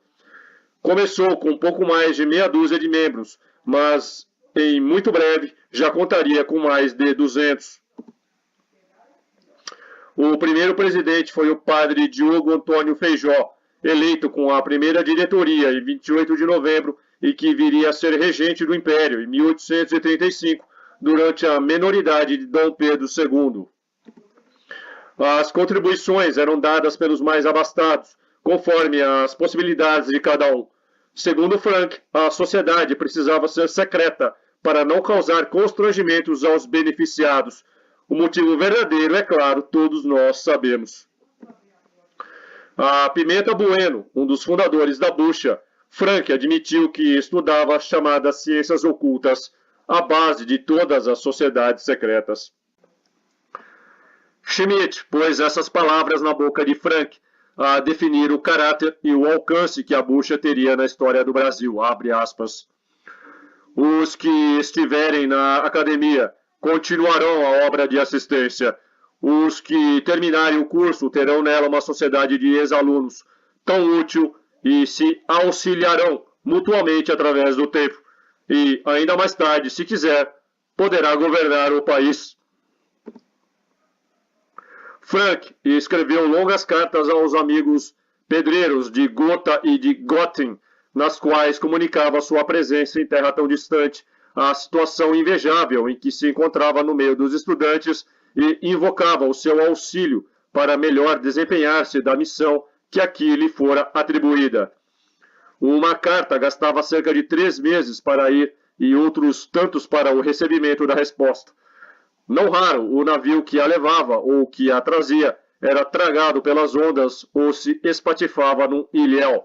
Começou com pouco mais de meia dúzia de membros, mas em muito breve já contaria com mais de 200. O primeiro presidente foi o padre Diogo Antônio Feijó, eleito com a primeira diretoria em 28 de novembro e que viria a ser regente do Império em 1835, durante a menoridade de Dom Pedro II. As contribuições eram dadas pelos mais abastados, conforme as possibilidades de cada um. Segundo Frank, a sociedade precisava ser secreta para não causar constrangimentos aos beneficiados. O motivo verdadeiro, é claro, todos nós sabemos. A Pimenta Bueno, um dos fundadores da Bucha, Frank admitiu que estudava as chamadas ciências ocultas, a base de todas as sociedades secretas. Schmidt pôs essas palavras na boca de Frank, a definir o caráter e o alcance que a Bucha teria na história do Brasil, abre aspas. Os que estiverem na academia continuarão a obra de assistência. Os que terminarem o curso terão nela uma sociedade de ex-alunos tão útil e se auxiliarão mutuamente através do tempo. E, ainda mais tarde, se quiser, poderá governar o país. Frank escreveu longas cartas aos amigos pedreiros de Gotha e de Göttingen, nas quais comunicava sua presença em terra tão distante, a situação invejável em que se encontrava no meio dos estudantes e invocava o seu auxílio para melhor desempenhar-se da missão que aqui lhe fora atribuída. Uma carta gastava cerca de 3 meses para ir e outros tantos para o recebimento da resposta. Não raro, o navio que a levava ou que a trazia era tragado pelas ondas ou se espatifava num ilhéu.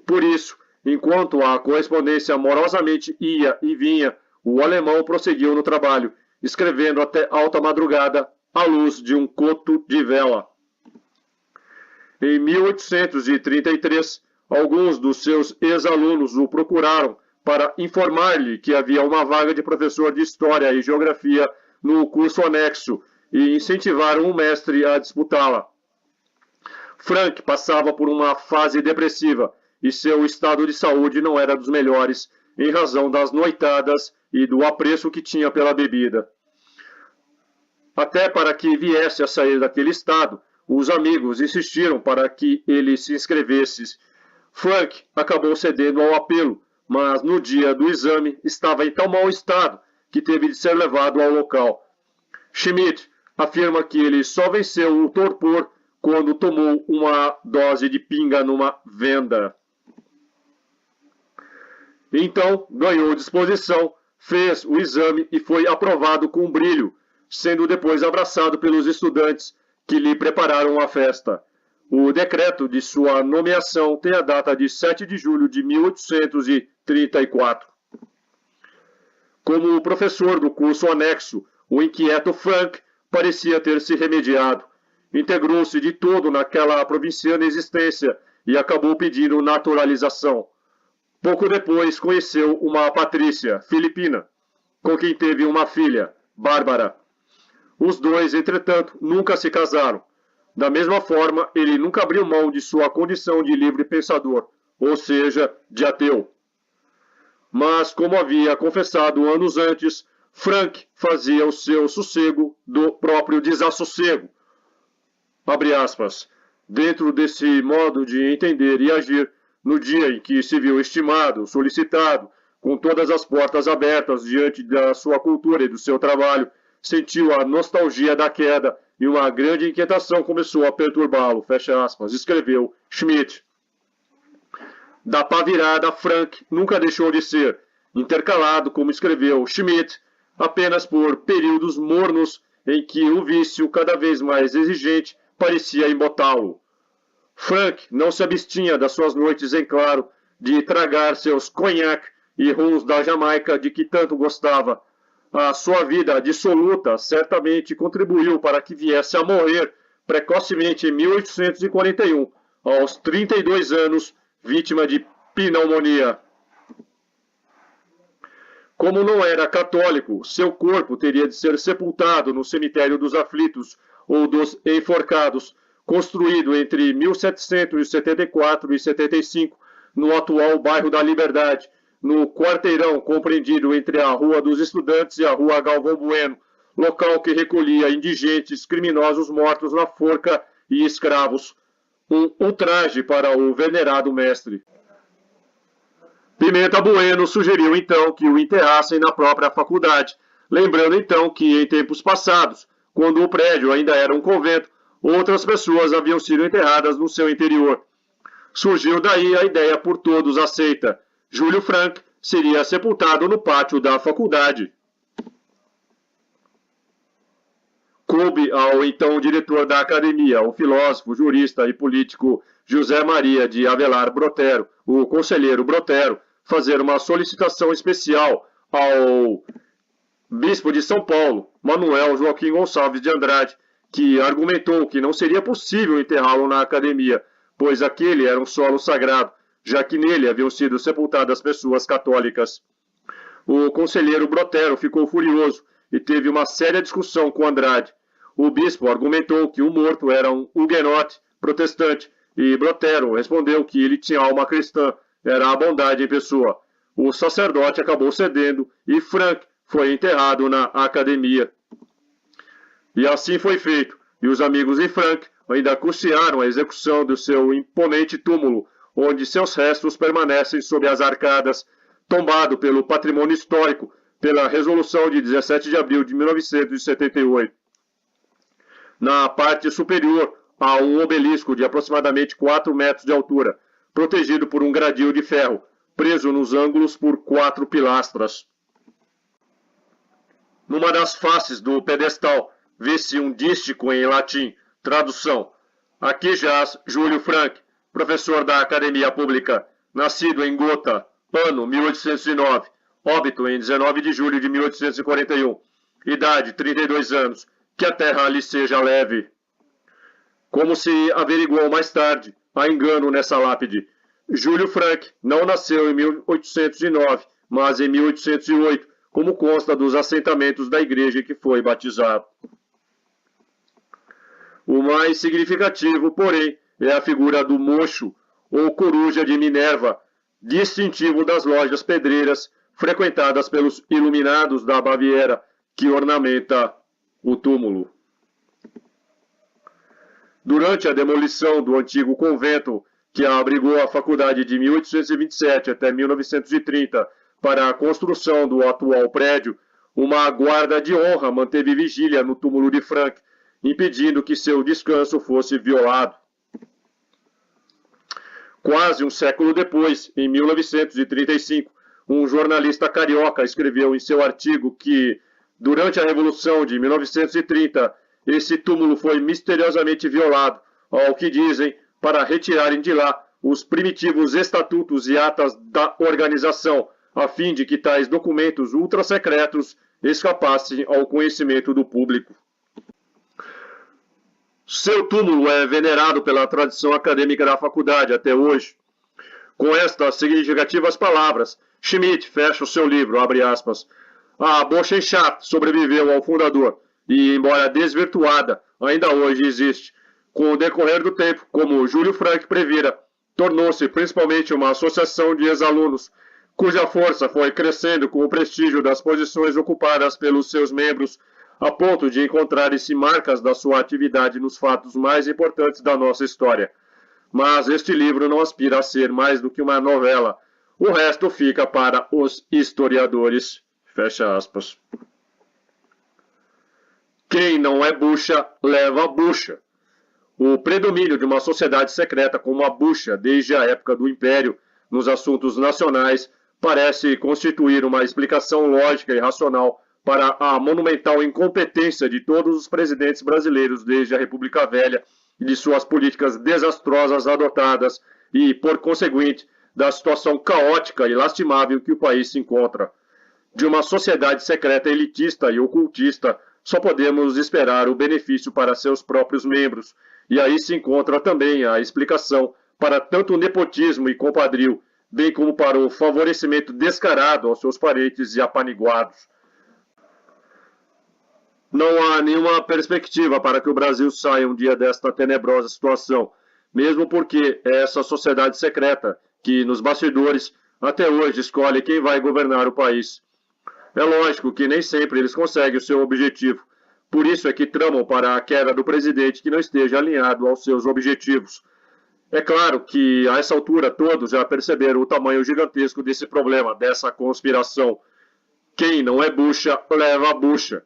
Por isso, enquanto a correspondência amorosamente ia e vinha, o alemão prosseguiu no trabalho, escrevendo até alta madrugada à luz de um coto de vela. Em 1833, alguns dos seus ex-alunos o procuraram para informar-lhe que havia uma vaga de professor de História e Geografia no curso anexo e incentivaram o mestre a disputá-la. Frank passava por uma fase depressiva e seu estado de saúde não era dos melhores, em razão das noitadas e do apreço que tinha pela bebida. Até para que viesse a sair daquele estado, os amigos insistiram para que ele se inscrevesse. Frank acabou cedendo ao apelo, mas no dia do exame estava em tão mau estado que teve de ser levado ao local. Schmidt afirma que ele só venceu o torpor quando tomou uma dose de pinga numa venda. Então, ganhou disposição, fez o exame e foi aprovado com brilho, sendo depois abraçado pelos estudantes que lhe prepararam a festa. O decreto de sua nomeação tem a data de 7 de julho de 1834. Como professor do curso anexo, o inquieto Frank parecia ter se remediado. Integrou-se de todo naquela provinciana existência e acabou pedindo naturalização. Pouco depois conheceu uma patrícia, filipina, com quem teve uma filha, Bárbara. Os dois, entretanto, nunca se casaram. Da mesma forma, ele nunca abriu mão de sua condição de livre pensador, ou seja, de ateu. Mas, como havia confessado anos antes, Frank fazia o seu sossego do próprio desassossego. Abre aspas. Dentro desse modo de entender e agir, no dia em que se viu estimado, solicitado, com todas as portas abertas diante da sua cultura e do seu trabalho, sentiu a nostalgia da queda e uma grande inquietação começou a perturbá-lo, fecha aspas, escreveu Schmidt. Da pá virada, Frank nunca deixou de ser, intercalado, como escreveu Schmidt, apenas por períodos mornos em que o vício cada vez mais exigente parecia embotá-lo. Frank não se abstinha das suas noites em claro de tragar seus conhaque e rums da Jamaica de que tanto gostava. A sua vida dissoluta certamente contribuiu para que viesse a morrer precocemente em 1841, aos 32 anos, vítima de pneumonia. Como não era católico, seu corpo teria de ser sepultado no cemitério dos aflitos ou dos enforcados, construído entre 1774 e 75, no atual bairro da Liberdade, no quarteirão compreendido entre a Rua dos Estudantes e a Rua Galvão Bueno, local que recolhia indigentes criminosos mortos na forca e escravos. Um ultraje para o venerado mestre. Pimenta Bueno sugeriu então que o enterrassem na própria faculdade, lembrando então que em tempos passados, quando o prédio ainda era um convento, outras pessoas haviam sido enterradas no seu interior. Surgiu daí a ideia por todos aceita. Júlio Frank seria sepultado no pátio da faculdade. Coube ao então diretor da academia, o filósofo, jurista e político José Maria de Avelar Brotero, o conselheiro Brotero, fazer uma solicitação especial ao bispo de São Paulo, Manuel Joaquim Gonçalves de Andrade, que argumentou que não seria possível enterrá-lo na academia, pois aquele era um solo sagrado, já que nele haviam sido sepultadas pessoas católicas. O conselheiro Brotero ficou furioso e teve uma séria discussão com Andrade. O bispo argumentou que o morto era um huguenote protestante e Brotero respondeu que ele tinha alma cristã, era a bondade em pessoa. O sacerdote acabou cedendo e Frank foi enterrado na academia. E assim foi feito. e os amigos de Frank ainda custearam a execução do seu imponente túmulo, onde seus restos permanecem sob as arcadas, tombado pelo patrimônio histórico pela Resolução de 17 de abril de 1978. Na parte superior, há um obelisco de aproximadamente 4 metros de altura, protegido por um gradil de ferro, preso nos ângulos por 4 pilastras. Numa das faces do pedestal, vê-se um dístico em latim, tradução: aqui jaz Júlio Frank, professor da Academia Pública, nascido em Gotha, ano 1809, óbito em 19 de julho de 1841, idade 32 anos, que a terra lhe seja leve. Como se averiguou mais tarde, há engano nessa lápide. Júlio Frank não nasceu em 1809, mas em 1808, como consta dos assentamentos da igreja em que foi batizado. O mais significativo, porém, é a figura do mocho, ou coruja de Minerva, distintivo das lojas pedreiras frequentadas pelos iluminados da Baviera, que ornamenta o túmulo. Durante a demolição do antigo convento, que abrigou a faculdade de 1827 até 1930 para a construção do atual prédio, uma guarda de honra manteve vigília no túmulo de Frank, impedindo que seu descanso fosse violado. Quase um século depois, em 1935, um jornalista carioca escreveu em seu artigo que, durante a Revolução de 1930, esse túmulo foi misteriosamente violado, ao que dizem, para retirarem de lá os primitivos estatutos e atas da organização, a fim de que tais documentos ultrasecretos escapassem ao conhecimento do público. Seu túmulo é venerado pela tradição acadêmica da faculdade até hoje. Com estas significativas palavras, Schmidt fecha o seu livro, abre aspas. A Burschenschaft sobreviveu ao fundador e, embora desvirtuada, ainda hoje existe. Com o decorrer do tempo, como Júlio Frank previra, tornou-se principalmente uma associação de ex-alunos, cuja força foi crescendo com o prestígio das posições ocupadas pelos seus membros, a ponto de encontrarem-se marcas da sua atividade nos fatos mais importantes da nossa história. Mas este livro não aspira a ser mais do que uma novela. O resto fica para os historiadores. Fecha aspas. Quem não é bucha, leva bucha. O predomínio de uma sociedade secreta como a bucha, desde a época do Império, nos assuntos nacionais, parece constituir uma explicação lógica e racional para a monumental incompetência de todos os presidentes brasileiros desde a República Velha e de suas políticas desastrosas adotadas e, por conseguinte, da situação caótica e lastimável que o país se encontra. De uma sociedade secreta elitista e ocultista, só podemos esperar o benefício para seus próprios membros, e aí se encontra também a explicação para tanto nepotismo e compadrio, bem como para o favorecimento descarado aos seus parentes e apaniguados. Não há nenhuma perspectiva para que o Brasil saia um dia desta tenebrosa situação, mesmo porque é essa sociedade secreta que, nos bastidores, até hoje escolhe quem vai governar o país. É lógico que nem sempre eles conseguem o seu objetivo, por isso é que tramam para a queda do presidente que não esteja alinhado aos seus objetivos. É claro que, a essa altura, todos já perceberam o tamanho gigantesco desse problema, dessa conspiração. Quem não é bucha, leva a bucha.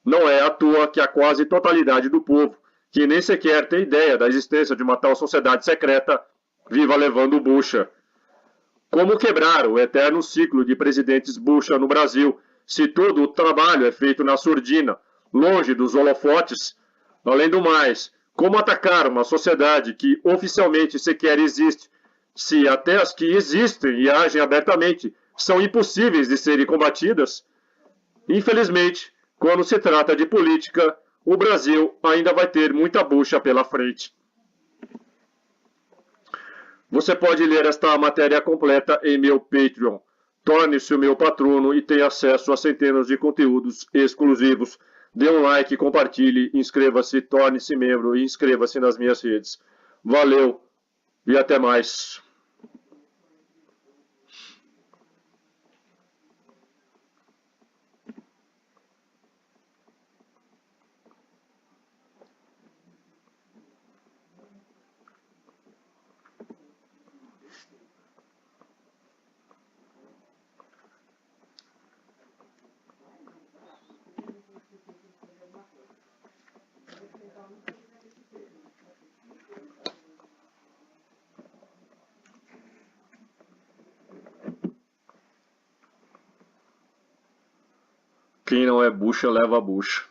Não é à toa que a quase totalidade do povo, que nem sequer tem ideia da existência de uma tal sociedade secreta, viva levando bucha. Como quebrar o eterno ciclo de presidentes bucha no Brasil, se todo o trabalho é feito na surdina, longe dos holofotes? Além do mais, como atacar uma sociedade que oficialmente sequer existe, se até as que existem e agem abertamente são impossíveis de serem combatidas? Infelizmente, quando se trata de política, o Brasil ainda vai ter muita bucha pela frente. Você pode ler esta matéria completa em meu Patreon. Torne-se o meu patrono e tenha acesso a centenas de conteúdos exclusivos. Dê um like, compartilhe, inscreva-se, torne-se membro e inscreva-se nas minhas redes. Valeu e até mais. Quem não é bucha, leva bucha.